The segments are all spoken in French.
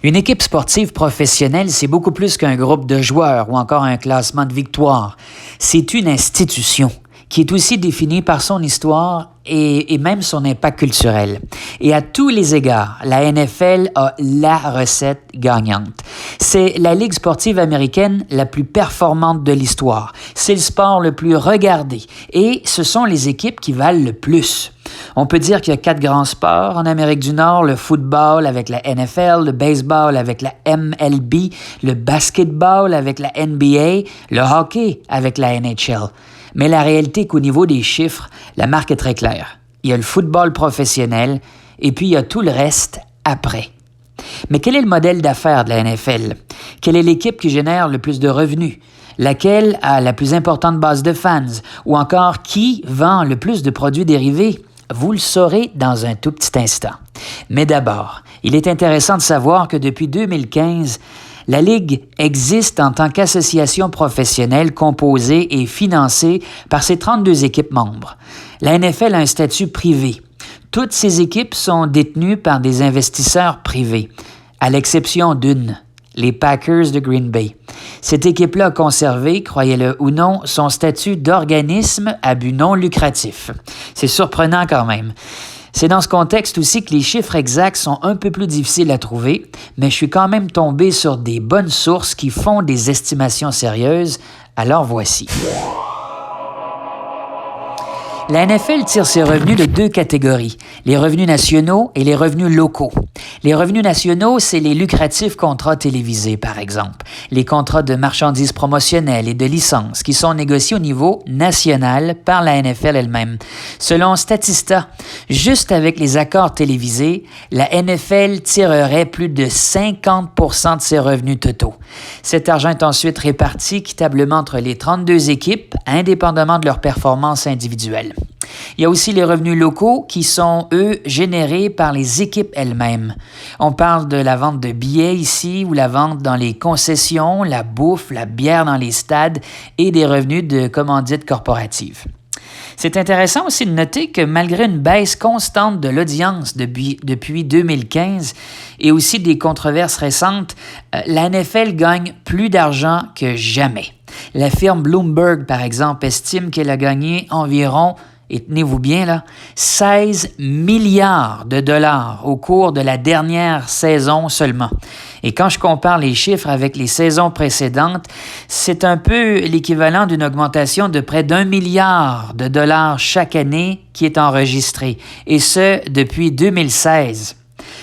Une équipe sportive professionnelle, c'est beaucoup plus qu'un groupe de joueurs ou encore un classement de victoires. C'est une institution qui est aussi définie par son histoire et même son impact culturel. Et à tous les égards, la NFL a la recette gagnante. C'est la Ligue sportive américaine la plus performante de l'histoire. C'est le sport le plus regardé et ce sont les équipes qui valent le plus. On peut dire qu'il y a 4 grands sports en Amérique du Nord, le football avec la NFL, le baseball avec la MLB, le basketball avec la NBA, le hockey avec la NHL. Mais la réalité est qu'au niveau des chiffres, la marque est très claire. Il y a le football professionnel et puis il y a tout le reste après. Mais quel est le modèle d'affaires de la NFL? Quelle est l'équipe qui génère le plus de revenus? Laquelle a la plus importante base de fans? Ou encore, qui vend le plus de produits dérivés? Vous le saurez dans un tout petit instant. Mais d'abord, il est intéressant de savoir que depuis 2015, la Ligue existe en tant qu'association professionnelle composée et financée par ses 32 équipes membres. La NFL a un statut privé. Toutes ces équipes sont détenues par des investisseurs privés, à l'exception d'une, les Packers de Green Bay. Cette équipe-là a conservé, croyez-le ou non, son statut d'organisme à but non lucratif. C'est surprenant quand même. C'est dans ce contexte aussi que les chiffres exacts sont un peu plus difficiles à trouver, mais je suis quand même tombé sur des bonnes sources qui font des estimations sérieuses, alors voici. La NFL tire ses revenus de 2 catégories, les revenus nationaux et les revenus locaux. Les revenus nationaux, c'est les lucratifs contrats télévisés, par exemple, les contrats de marchandises promotionnelles et de licences qui sont négociés au niveau national par la NFL elle-même. Selon Statista, juste avec les accords télévisés, la NFL tirerait plus de 50% de ses revenus totaux. Cet argent est ensuite réparti équitablement entre les 32 équipes, indépendamment de leurs performances individuelles. Il y a aussi les revenus locaux qui sont, eux, générés par les équipes elles-mêmes. On parle de la vente de billets ici ou la vente dans les concessions, la bouffe, la bière dans les stades et des revenus de commandites corporatives. C'est intéressant aussi de noter que malgré une baisse constante de l'audience depuis 2015 et aussi des controverses récentes, la NFL gagne plus d'argent que jamais. La firme Bloomberg, par exemple, estime qu'elle a gagné environ, et tenez-vous bien là, 16 milliards de dollars au cours de la dernière saison seulement. Et quand je compare les chiffres avec les saisons précédentes, c'est un peu l'équivalent d'une augmentation de près d'1 milliard de dollars chaque année qui est enregistrée, et ce depuis 2016.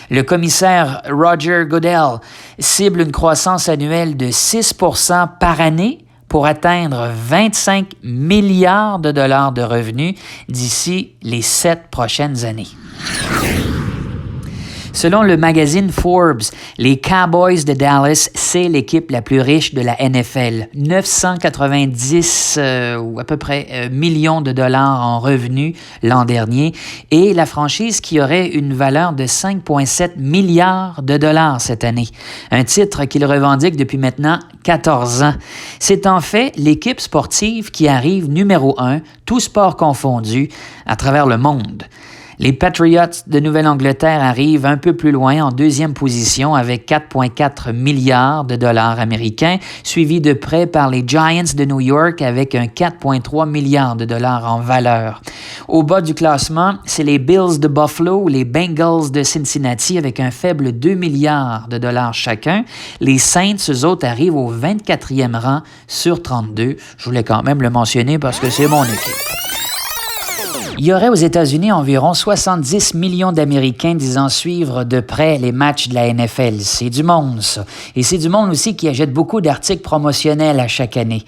Le commissaire Roger Goodell cible une croissance annuelle de 6% par année pour atteindre 25 milliards de dollars de revenus d'ici les 7 prochaines années. Selon le magazine Forbes, les Cowboys de Dallas, c'est l'équipe la plus riche de la NFL. 990 ou à peu près millions de dollars en revenus l'an dernier et la franchise qui aurait une valeur de 5,7 milliards de dollars cette année. Un titre qu'il revendique depuis maintenant 14 ans. C'est en fait l'équipe sportive qui arrive numéro 1, tous sports confondus, à travers le monde. Les Patriots de Nouvelle-Angleterre arrivent un peu plus loin en 2e position avec 4,4 milliards de dollars américains, suivis de près par les Giants de New York avec un 4,3 milliards de dollars en valeur. Au bas du classement, c'est les Bills de Buffalo ou les Bengals de Cincinnati avec un faible 2 milliards de dollars chacun. Les Saints, eux autres, arrivent au 24e rang sur 32. Je voulais quand même le mentionner parce que c'est mon équipe. Il y aurait aux États-Unis environ 70 millions d'Américains disant suivre de près les matchs de la NFL. C'est du monde, ça. Et c'est du monde aussi qui achète beaucoup d'articles promotionnels à chaque année.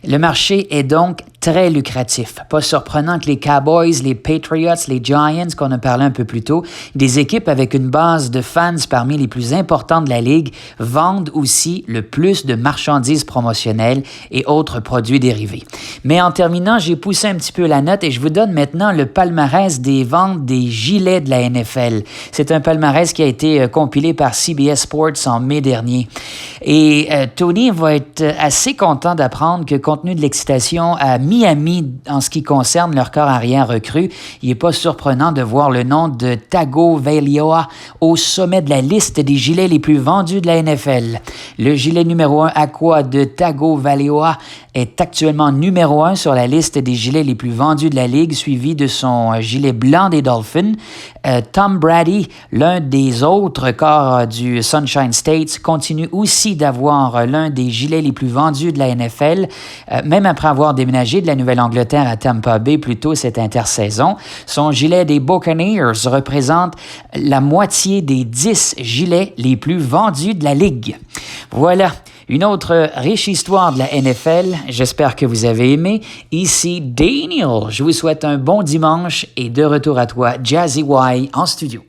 Le marché est donc très lucratif. Pas surprenant que les Cowboys, les Patriots, les Giants, qu'on a parlé un peu plus tôt, des équipes avec une base de fans parmi les plus importantes de la Ligue, vendent aussi le plus de marchandises promotionnelles et autres produits dérivés. Mais en terminant, j'ai poussé un petit peu la note et je vous donne maintenant le palmarès des ventes des gilets de la NFL. C'est un palmarès qui a été compilé par CBS Sports en mai dernier. Et Tony va être assez content d'apprendre que, compte tenu de l'excitation à Miami en ce qui concerne leur corps arrière recrue. Il n'est pas surprenant de voir le nom de Tagovailoa au sommet de la liste des gilets les plus vendus de la NFL. Le gilet numéro 1 Aqua de Tagovailoa est actuellement numéro 1 sur la liste des gilets les plus vendus de la Ligue, suivi de son gilet blanc des Dolphins. Tom Brady, l'un des autres corps du Sunshine State, continue aussi d'avoir l'un des gilets les plus vendus de la NFL, même après avoir déménagé de la Nouvelle-Angleterre à Tampa Bay plus tôt cette intersaison. Son gilet des Buccaneers représente la moitié des 10 gilets les plus vendus de la Ligue. Voilà. Une autre riche histoire de la NFL. J'espère que vous avez aimé. Ici Daniel. Je vous souhaite un bon dimanche et de retour à toi, Jazzy Y, en studio.